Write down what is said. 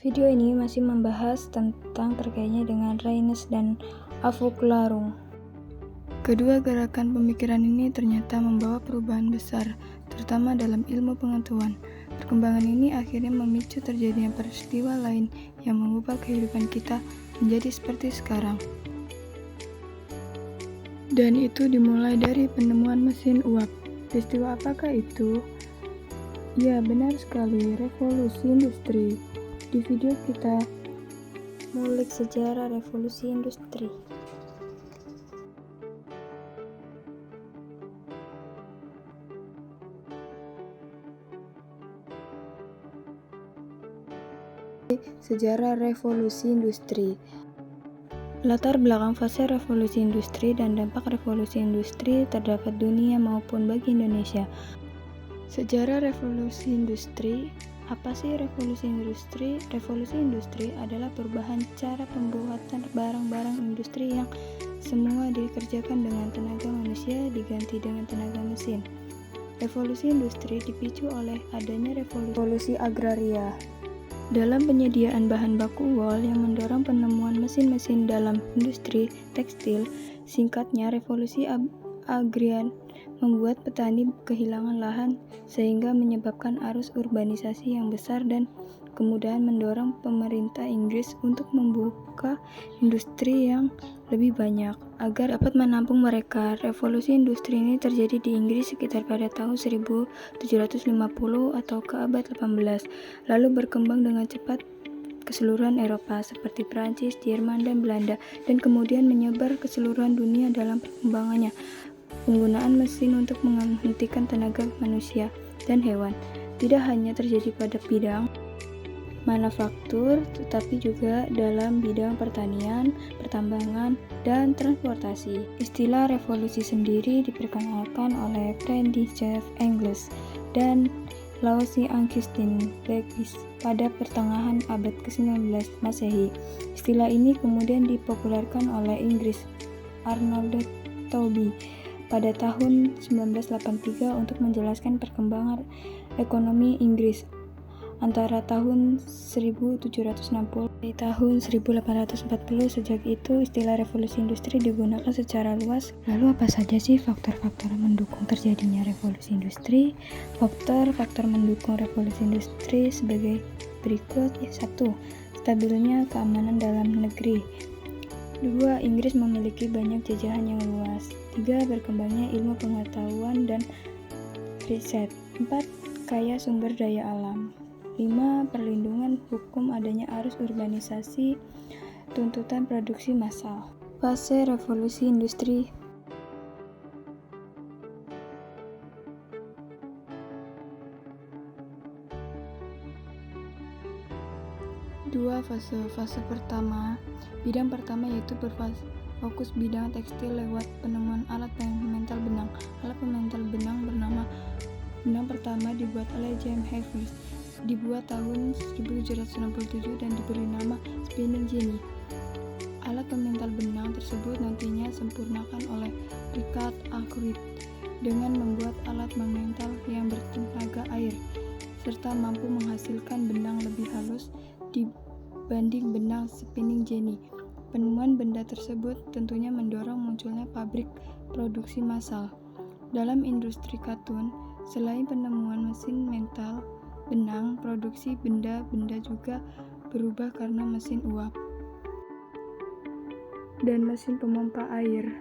Video ini masih membahas tentang terkaitnya dengan Reines dan Avoglarung. Kedua gerakan pemikiran ini ternyata membawa perubahan besar, terutama dalam ilmu pengetahuan. Perkembangan ini akhirnya memicu terjadinya peristiwa lain yang mengubah kehidupan kita menjadi seperti sekarang. Dan itu dimulai dari penemuan mesin uap. Peristiwa apakah itu? Ya, benar sekali, revolusi industri. Di video kita Ngulik sejarah revolusi industri. sejarah revolusi industri. Latar belakang fase revolusi industri dan dampak revolusi industri terdapat dunia maupun bagi Indonesia. Sejarah revolusi industri. Apa sih revolusi industri? Revolusi industri adalah perubahan cara pembuatan barang-barang industri yang semua dikerjakan dengan tenaga manusia diganti dengan tenaga mesin. Revolusi industri dipicu oleh adanya revolusi agraria dalam penyediaan bahan baku wol yang mendorong penemuan mesin-mesin dalam industri tekstil. Singkatnya, revolusi agraria membuat petani kehilangan lahan sehingga menyebabkan arus urbanisasi yang besar dan kemudahan mendorong pemerintah Inggris untuk membuka industri yang lebih banyak agar dapat menampung mereka. Revolusi industri ini terjadi di Inggris sekitar pada tahun 1750 atau ke abad 18, lalu berkembang dengan cepat ke seluruh Eropa seperti Prancis, Jerman, dan Belanda, dan kemudian menyebar ke seluruh dunia dalam perkembangannya. Penggunaan mesin untuk menghentikan tenaga manusia dan hewan tidak hanya terjadi pada bidang manufaktur, tetapi juga dalam bidang pertanian, pertambangan, dan transportasi. Istilah revolusi sendiri diperkenalkan oleh Friedrich Engels dan Louis Augustin Begis pada pertengahan abad ke-19 Masehi. Istilah ini kemudian dipopulerkan oleh Inggris Arnold Tauby pada tahun 1983 untuk menjelaskan perkembangan ekonomi Inggris antara tahun 1760 dan tahun 1840. Sejak itu, istilah revolusi industri digunakan secara luas. Lalu apa saja sih faktor-faktor mendukung terjadinya revolusi industri? Faktor-faktor mendukung revolusi industri sebagai berikut. 1. Stabilnya keamanan dalam negeri. 2. Inggris memiliki banyak jajahan yang luas. 3. Berkembangnya ilmu pengetahuan dan riset. 4. Kaya sumber daya alam. 5. Perlindungan hukum adanya arus urbanisasi, tuntutan produksi massal. Fase revolusi industri. Dua fase pertama. Bidang pertama yaitu berfokus bidang tekstil lewat penemuan alat pemental benang. Alat pemental benang bernama benang pertama dibuat oleh James Havers. Dibuat tahun 1767 dan diberi nama spinning jenny. Alat pemental benang tersebut nantinya sempurnakan oleh Richard Arkwright dengan membuat alat memental yang bertenaga air serta mampu menghasilkan benang lebih halus dibanding benang spinning jenny. Penemuan benda tersebut tentunya mendorong munculnya pabrik produksi massal. Dalam industri katun, selain penemuan mesin mental benang, produksi benda-benda juga berubah karena mesin uap dan mesin pemompa air.